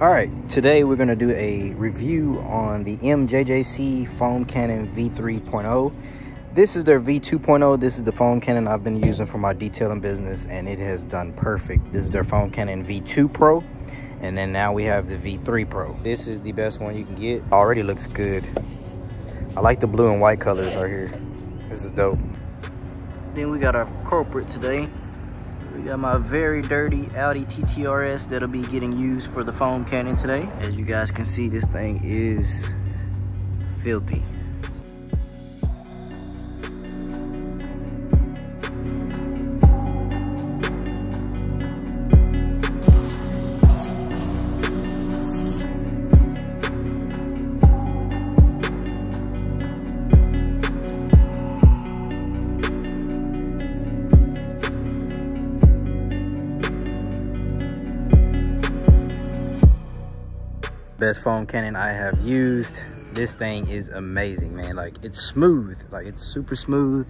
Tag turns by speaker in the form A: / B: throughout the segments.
A: All right, today we're gonna do a review on the Mjjc foam cannon V3.0. This is their V2.0. This is the foam cannon I've been using for my detailing business, and it has done perfect. This is their foam cannon V2 Pro, and then now we have the V3 Pro. This is the best one you can get. Already looks good. I like the blue and white colors right here. This is dope. Then we got our culprit today. We got my very dirty Audi Ttrs that'll be getting used for the foam cannon today. As you guys can see, this thing is filthy. Best foam cannon I have used. This thing is amazing, man. Like, it's smooth, like it's super smooth.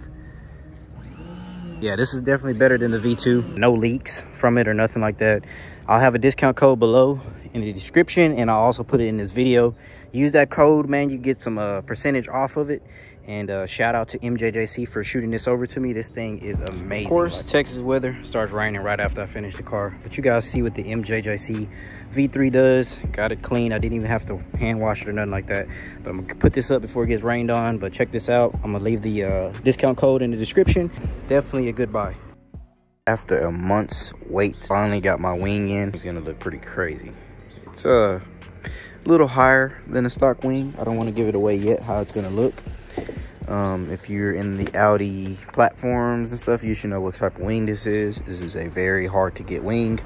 A: Yeah, this is definitely better than the V2. No leaks from it or nothing like that. I'll have a discount code below in the description, and I'll also put it in this video. Use that code, man. You get some percentage off of it. And shout out to Mjjc for shooting this over to me. This thing is amazing. Of course, Texas weather starts raining right after I finish the car. But you guys see what the Mjjc V3 does. Got it clean. I didn't even have to hand wash it or nothing like that. But I'm gonna put this up before it gets rained on. But check this out. I'm gonna leave the discount code in the description. Definitely a good buy. After a month's wait, finally got my wing in. It's gonna look pretty crazy. It's a little higher than a stock wing. I don't want to give it away yet how it's gonna look. If you're in the Audi platforms and stuff, you should know what type of wing this is. This is a very hard to get wing,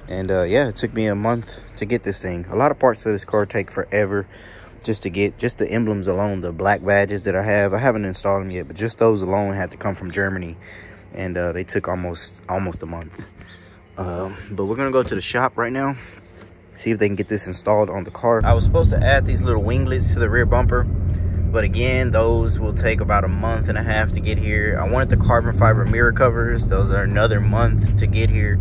A: and yeah, it took me a month to get this thing. A lot of parts of this car take forever just to get. Just the emblems alone, the black badges that I haven't installed them yet, but just those alone had to come from Germany, and they took almost a month. But we're gonna go to the shop right now, see if they can get this installed on the car. I was supposed to add these little winglets to the rear bumper, but again, those will take about a month and a half to get here. I wanted the carbon fiber mirror covers. Those are another month to get here.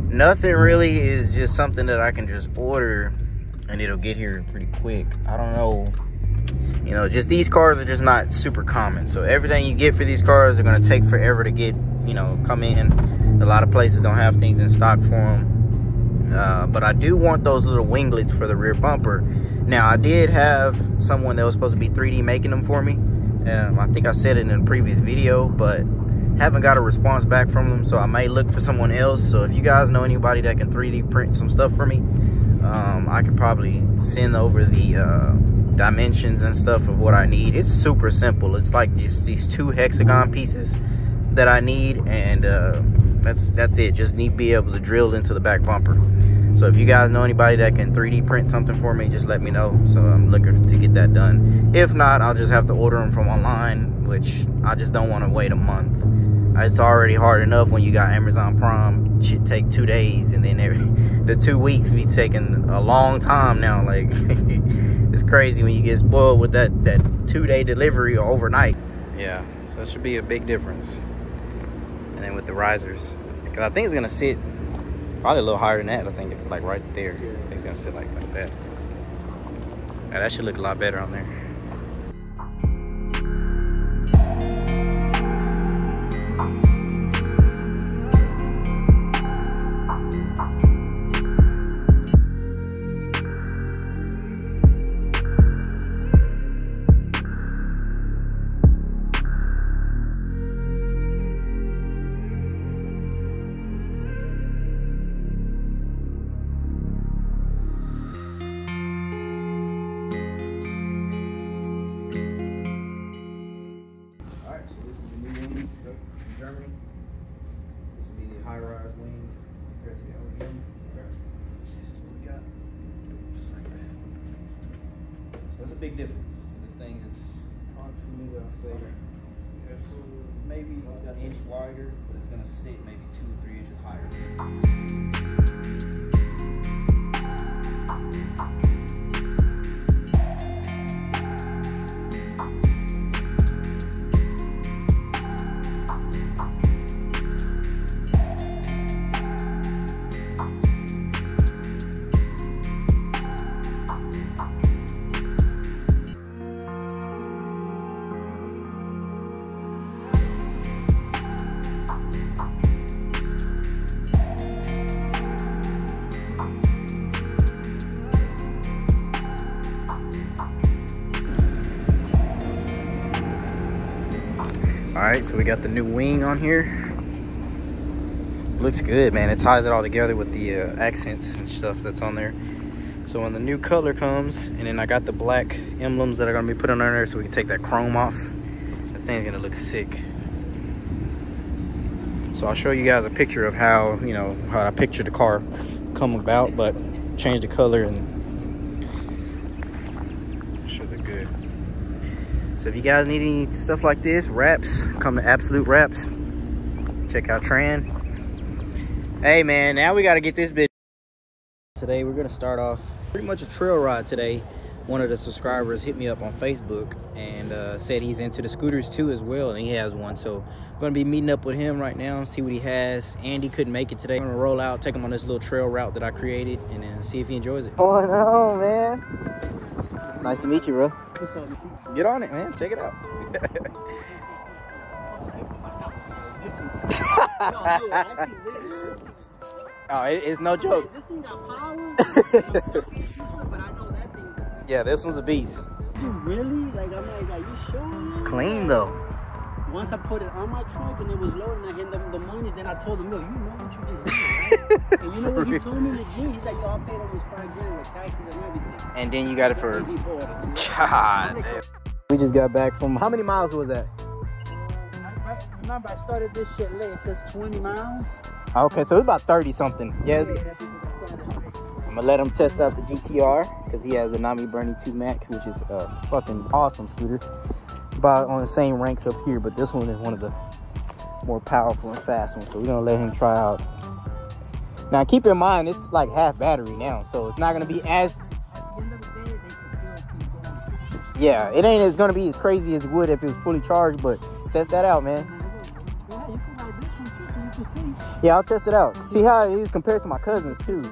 A: Nothing really is just something that I can just order and it'll get here pretty quick. I don't know. You know, just these cars are just not super common. So everything you get for these cars are gonna take forever to get, you know, come in. A lot of places don't have things in stock for them. But I do want those little winglets for the rear bumper. Now, I did have someone that was supposed to be 3D making them for me. I think I said it in a previous video, but haven't got a response back from them, so I may look for someone else. So if you guys know anybody that can 3D print some stuff for me, I could probably send over the dimensions and stuff of what I need. It's super simple. It's like just these 2 hexagon pieces that I need, and that's it. Just need to be able to drill into the back bumper. So if you guys know anybody that can 3D print something for me, just let me know. So I'm looking to get that done. If not, I'll just have to order them from online, which I just don't want to wait a month. It's already hard enough when you got Amazon Prime. Shit take 2 days, and then the 2 weeks be taking a long time now. Like, it's crazy when you get spoiled with that 2-day delivery overnight. Yeah, so it should be a big difference. And then with the risers, because I think it's gonna sit probably a little higher than that. I think like right there. I think it's gonna sit like that. Yeah, that should look a lot better on there. Germany. This will be the high-rise wing compared to the OEM. This is what we got, just like that. So that's a big difference. This thing is approximately, I'll say, maybe an inch wider, but it's gonna sit maybe 2 or 3 inches higher. So we got the new wing on here. Looks good, man. It ties it all together with the accents and stuff that's on there. So when the new color comes, and then I got the black emblems that are gonna be put on there so we can take that chrome off. That thing's gonna look sick. So I'll show you guys a picture of how, you know, how I picture the car come about, but change the color and should look good. So if you guys need any stuff like this, wraps, come to Absolute Wraps. Check out Tran. Hey man, now we gotta get this bitch. Today we're gonna start off pretty much a trail ride today. One of the subscribers hit me up on Facebook and said he's into the scooters too as well, and he has one. So I'm gonna be meeting up with him right now and see what he has. Andy couldn't make it today. I'm gonna roll out, take him on this little trail route that I created, and then see if he enjoys it. Going on, man. Nice to meet you, bro.
B: What's up, man?
A: Get on it, man. Check it out. Oh, it's no joke.
B: This thing got power. But I know that thing's
A: Yeah, this one's a beast.
B: really? Like, I'm like, are you sure?
A: It's clean though.
B: Once I put it on my trunk and it was low and I hit them the money, then I told him, yo, you know what you just did, right? And you know what he told me legit? He's like, yo, I paid almost $5 grand with taxes and everything.
A: And then you got it for...
B: And he bought it.
A: God damn. We just got back from... How many miles was that?
B: Remember, I started this shit late. It says 20 miles.
A: Okay, so it's about 30 something. Yeah, I'm gonna let him test out the GTR because he has the Nami Bernie 2 Max, which is a fucking awesome scooter. About on the same ranks up here, but this one is one of the more powerful and fast ones. So we're gonna let him try out. Now keep in mind, it's like half battery now, so it's not gonna be as...
B: At the end of the day, they can still keep going.
A: Yeah, it ain't as gonna be as crazy as it would if it was fully charged, but test that out, man.
B: Yeah, you can ride this one too, so you can see.
A: Yeah, I'll test it out. See how it is compared to my cousins too.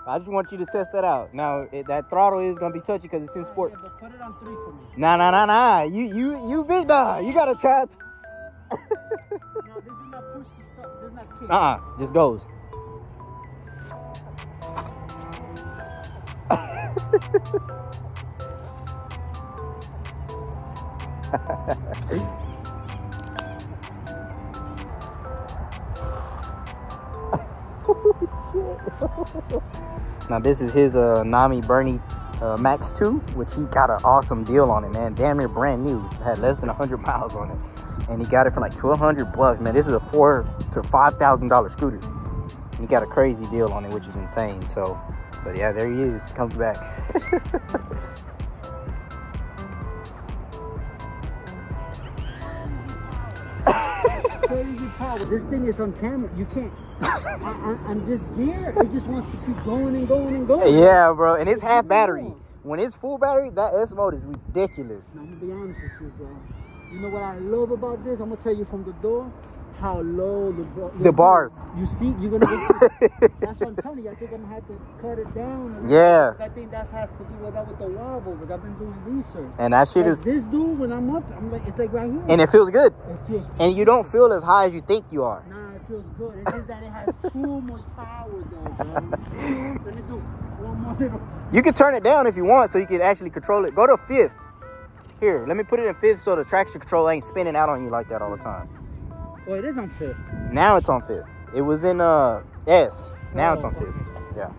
A: I just want you to test that out. Now, that throttle is gonna be touchy because it's in sport.
B: Yeah, but put it on 3 for me.
A: Nah. You big dog. You gotta try it.
B: No, this is not push to stop. This is not kick.
A: Just goes. Now this is his Nami Bernie Max 2, which he got an awesome deal on it, man. Damn near brand new. It had less than 100 miles on it, and he got it for like $1,200 man. This is a $4,000 to $5,000 scooter. He got a crazy deal on it, which is insane. So, but yeah, there he is. Comes back.
B: Crazy power. This thing is on camera. You can't. On this gear, it just wants to keep going and going and going.
A: Yeah, bro, and it's half battery. When it's full battery, that S mode is ridiculous.
B: Now, I'm gonna be honest with you, bro. You know what I love about this? I'm gonna tell you from the door how low the
A: bars.
B: You see, you're gonna get. That's what I'm telling you. I think I'm gonna have to cut it down.
A: Yeah.
B: I think that has to do with that with the wobble, because I've been doing research.
A: And that shit is.
B: This dude, when I'm up, I'm like, it's like right here.
A: And it feels good.
B: It feels.
A: And you don't feel as high as you think you are.
B: Nah, it feels good. It's just that it has too much power, though, bro. Let me do one more little.
A: You can turn it down if you want, so you can actually control it. Go to 5th. Here, let me put it in 5th so the traction control ain't spinning out on you like that all the time.
B: Oh, it is on 5th.
A: Now it's on 5th. It was in S. Now it's on 5th. Yeah.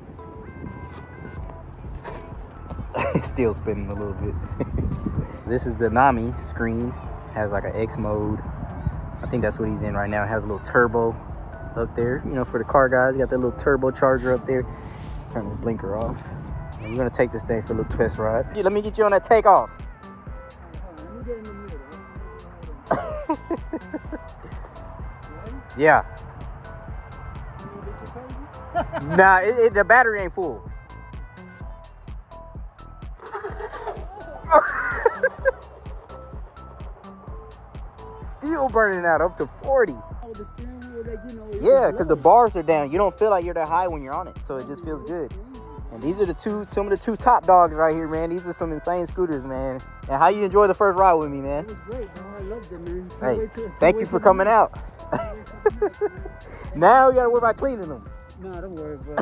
A: It's still spinning a little bit. This is the Nami screen. Has like an X mode. I think that's what he's in right now. It has a little turbo up there. You know, for the car guys, you got that little turbo charger up there. Turn this blinker off. And we're gonna take this thing for a little test ride. Dude, let me get you on that takeoff.
B: Let me get in the middle.
A: Yeah. Nah, the battery ain't full. Still burning out up to 40.
B: Oh, the steering wheel, like, you know,
A: Yeah, because the bars are down. You don't feel like you're that high when you're on it, so it just feels good. And these are some of the two top dogs right here, man. These are some insane scooters, man. And how you enjoy the first ride with me, man?
B: It was great, man. I loved it, man.
A: Hey, thank you for coming out. Now we gotta worry about cleaning them.
B: No, don't worry, bro.